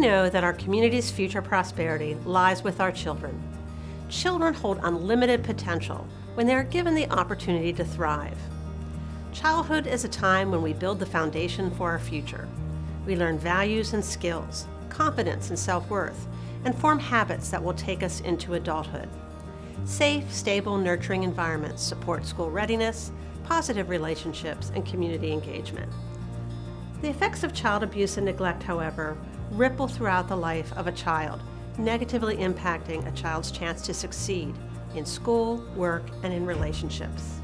know that our community's future prosperity lies with our children. Children hold unlimited potential when they are given the opportunity to thrive. Childhood is a time when we build the foundation for our future. We learn values and skills, confidence and self-worth, and form habits that will take us into adulthood. Safe, stable, nurturing environments support school readiness, positive relationships, and community engagement. The effects of child abuse and neglect, however, ripple throughout the life of a child, negatively impacting a child's chance to succeed in school, work, and in relationships.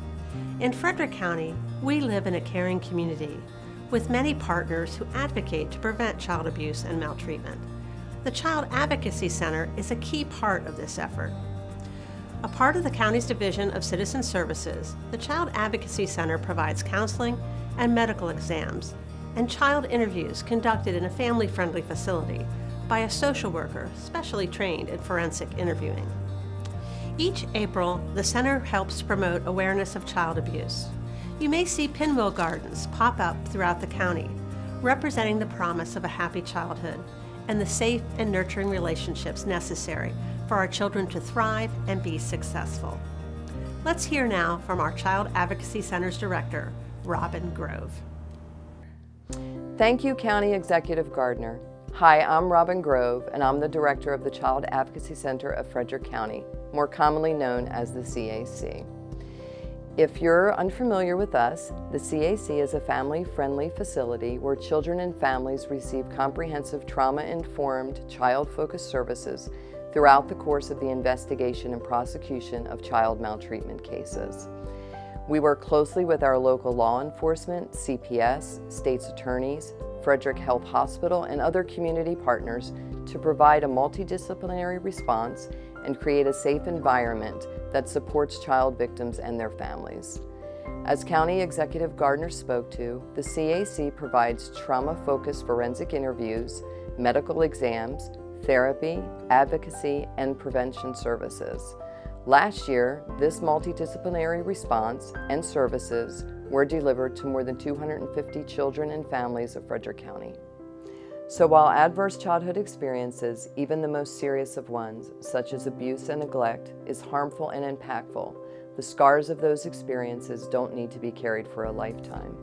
In Frederick County, we live in a caring community with many partners who advocate to prevent child abuse and maltreatment. The Child Advocacy Center is a key part of this effort. A part of the county's Division of Citizen Services, the Child Advocacy Center provides counseling and medical exams and child interviews conducted in a family-friendly facility by a social worker specially trained in forensic interviewing. Each April, the center helps promote awareness of child abuse. You may see pinwheel gardens pop up throughout the county, representing the promise of a happy childhood and the safe and nurturing relationships necessary for our children to thrive and be successful. Let's hear now from our Child Advocacy Center's director, Robin Grove. Thank you, County Executive Gardner. Hi, I'm Robin Grove, and I'm the director of the Child Advocacy Center of Frederick County, more commonly known as the CAC. If you're unfamiliar with us, the CAC is a family-friendly facility where children and families receive comprehensive trauma-informed, child-focused services throughout the course of the investigation and prosecution of child maltreatment cases. We work closely with our local law enforcement, CPS, state's attorneys, Frederick Health Hospital, and other community partners to provide a multidisciplinary response and create a safe environment that supports child victims and their families. As County Executive Gardner spoke to, the CAC provides trauma-focused forensic interviews, medical exams, therapy, advocacy, and prevention services. Last year, this multidisciplinary response and services were delivered to more than 250 children and families of Frederick County. So while adverse childhood experiences, even the most serious of ones, such as abuse and neglect, is harmful and impactful, the scars of those experiences don't need to be carried for a lifetime.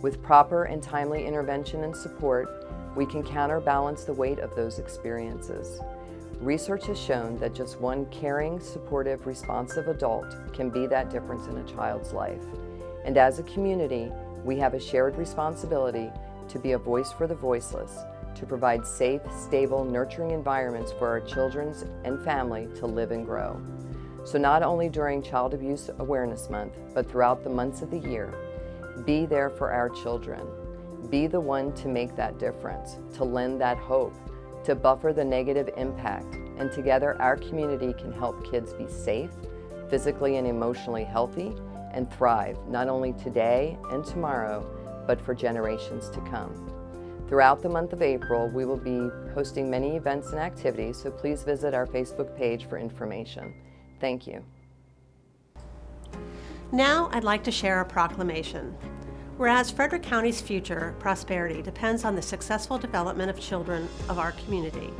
With proper and timely intervention and support, we can counterbalance the weight of those experiences. Research has shown that just one caring, supportive, responsive adult can be that difference in a child's life. And as a community, we have a shared responsibility to be a voice for the voiceless, to provide safe, stable, nurturing environments for our children and family to live and grow. So not only during Child Abuse Awareness Month, but throughout the months of the year, be there for our children. Be the one to make that difference, to lend that hope, to buffer the negative impact, and together our community can help kids be safe, physically and emotionally healthy, and thrive not only today and tomorrow, but for generations to come. Throughout the month of April, we will be hosting many events and activities, so please visit our Facebook page for information. Thank you. Now I'd like to share a proclamation. Whereas Frederick County's future prosperity depends on the successful development of children of our community,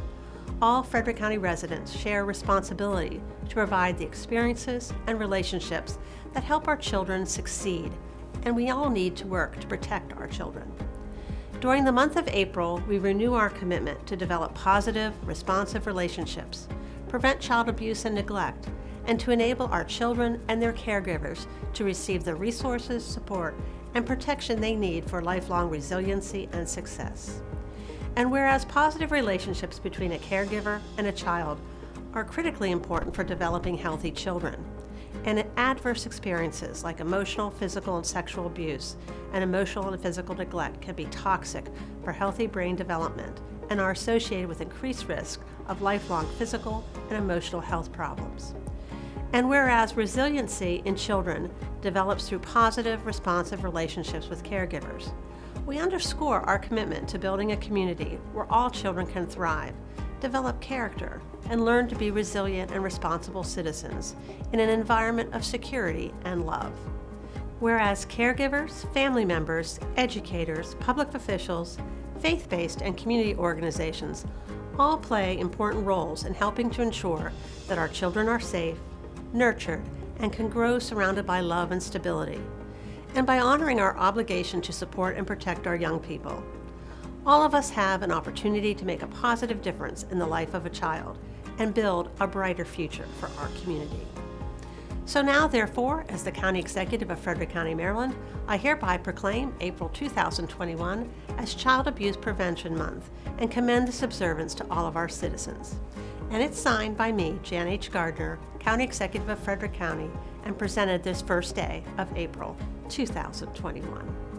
all Frederick County residents share responsibility to provide the experiences and relationships that help our children succeed, and we all need to work to protect our children. During the month of April, we renew our commitment to develop positive, responsive relationships, prevent child abuse and neglect, and to enable our children and their caregivers to receive the resources, support, and protection they need for lifelong resiliency and success. And whereas positive relationships between a caregiver and a child are critically important for developing healthy children, and adverse experiences like emotional, physical, and sexual abuse and emotional and physical neglect can be toxic for healthy brain development and are associated with increased risk of lifelong physical and emotional health problems. And whereas resiliency in children develops through positive, responsive relationships with caregivers, we underscore our commitment to building a community where all children can thrive, develop character, and learn to be resilient and responsible citizens in an environment of security and love. Whereas caregivers, family members, educators, public officials, faith-based, and community organizations all play important roles in helping to ensure that our children are safe, nurtured, and can grow surrounded by love and stability, and by honoring our obligation to support and protect our young people. All of us have an opportunity to make a positive difference in the life of a child and build a brighter future for our community. So now, therefore, as the County Executive of Frederick County, Maryland, I hereby proclaim April 2021 as Child Abuse Prevention Month and commend this observance to all of our citizens. And it's signed by me, Jan H. Gardner, County Executive of Frederick County, and presented this first day of April 2021.